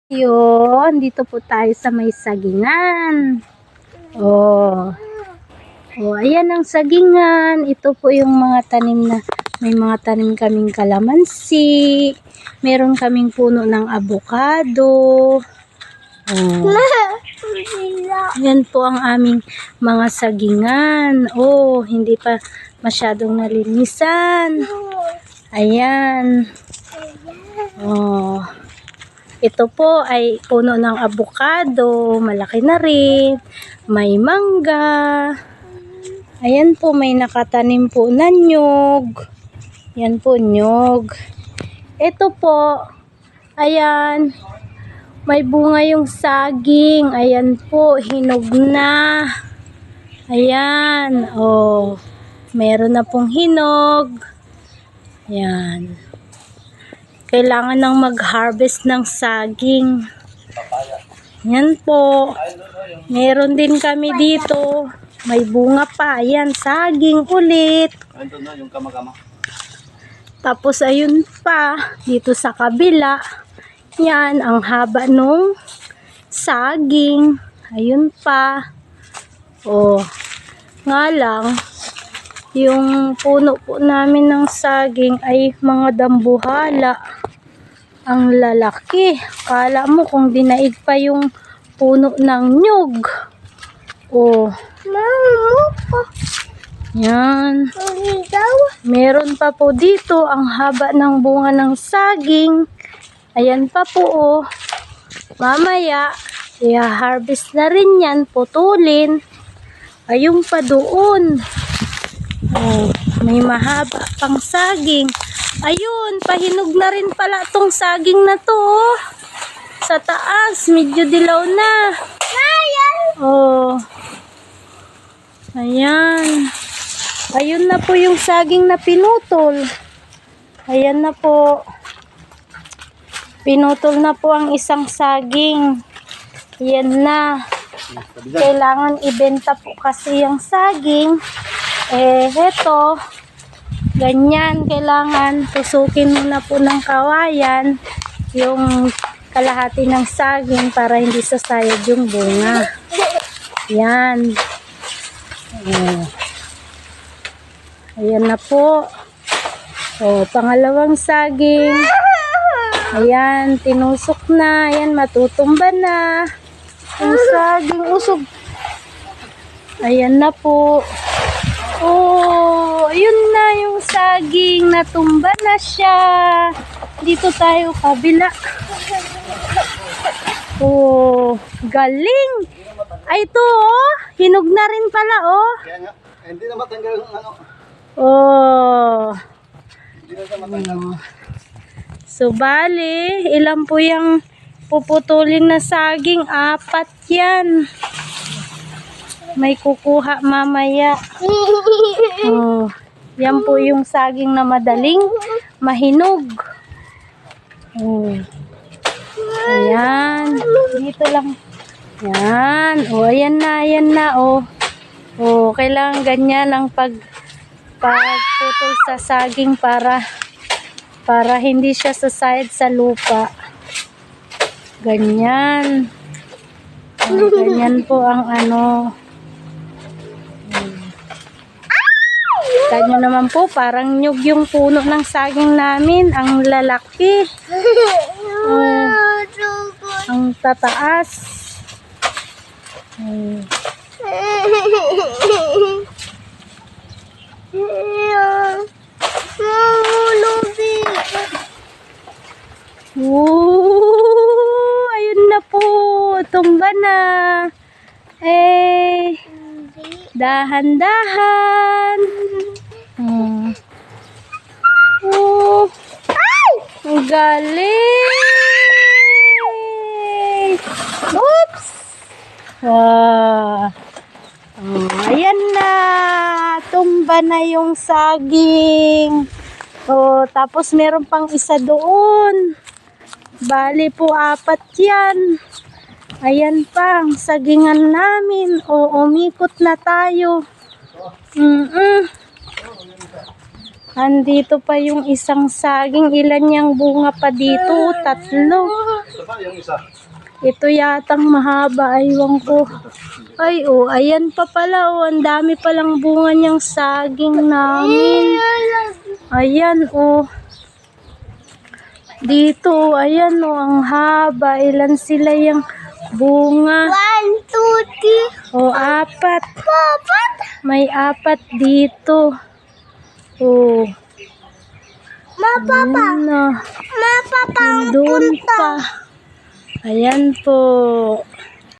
Yun, dito po tayo sa may sagingan. Oh. Oh, ayan ang sagingan. Ito po yung mga tanim na, may mga tanim kaming kalamansi. Meron kaming puno ng avocado. Oh. Yan po ang aming mga sagingan. Oh, hindi pa masyadong nalinisan. Ayan. Oh. Ito po ay puno ng avocado, malaki na rin, may mangga. Ayan po, may nakatanim po na nyug. Yan po, nyug. Ito po, ayan, may bunga yung saging. Ayan po, hinog na. Ayan, oh, meron na pong hinog. Ayan. Kailangan nang mag-harvest ng saging. Yan po. Meron din kami dito. May bunga pa. Ayan, saging ulit. Tapos ayun pa. Dito sa kabila. Yan, ang haba nung saging. Ayun pa. Oh, nga lang, yung puno po namin ng saging ay mga dambuhala. Ang lalaki. Kala mo kung dinaig pa yung puno ng nyug. Oh. Yan. Meron pa po dito ang haba ng bunga ng saging. Ayan pa po oh. Mamaya, i-harvest na rin yan. Putulin. Ayun pa doon. Oh, may mahaba pang saging. Ayun, pahinog na rin pala tong saging na to. Oh. Sa taas, medyo dilaw na. Oh. Ayan. Ayun na po yung saging na pinutol. Ayan na po. Pinutol na po ang isang saging. Ayan na. Kailangan ibenta po kasi yung saging. Heto. Ganyan, kailangan tusukin muna po ng kawayan yung kalahati ng saging para hindi sasayad yung bunga. Yan. Ayan na po. O, pangalawang saging. Ayan, tinusok na. Ayan, matutumba na. Yung saging usog. Ayan na po. Oh, yun na yung saging, natumba na siya. Dito tayo kabila. Oh, galing. Ay, ito oh, hinog na rin pala oh. Hindi na matanggal yung ano. Oh. Hindi na matanggal. So, bali, ilan po yung puputulin na saging? 4 yan. May kukuha mamaya. Oh, yan po yung saging na madaling mahinog. Oh. Ayan. Dito lang. Yan. Oh, ayan na. Oh. Oh, kailangan ganyan ang pagputol sa saging para hindi siya sasayad sa lupa. Ganyan. Oh, ganyan po ang ano. Kanya naman po, parang nyug yung puno ng saging namin. Ang lalaki. Ang tataas. Ayun na po. Tumba na. Dahan-dahan. Oh, ang galing. Oops. Ayan na. Tumba na yung saging. Oh, tapos meron pang isa doon. Bali po 4 yan. Ayan pa ang sagingan namin. O, umikot na tayo. Andito pa yung isang saging. Ilan yung bunga pa dito? 3. Ito pa yung isa. Ito yatang mahaba, aywan ko. Ay, oh, ayan pa pala, oh. Ang dami palang bunga niyang saging namin. Ayan, oh. Dito, oh, ayan, oh, ang haba. Ilan sila yung bunga? 1, 2, 3, Oh, apat. 4. May apat dito. Oh. Mapapa. Ayan na. Mapapa ang Doon punta. pa. Ayan po.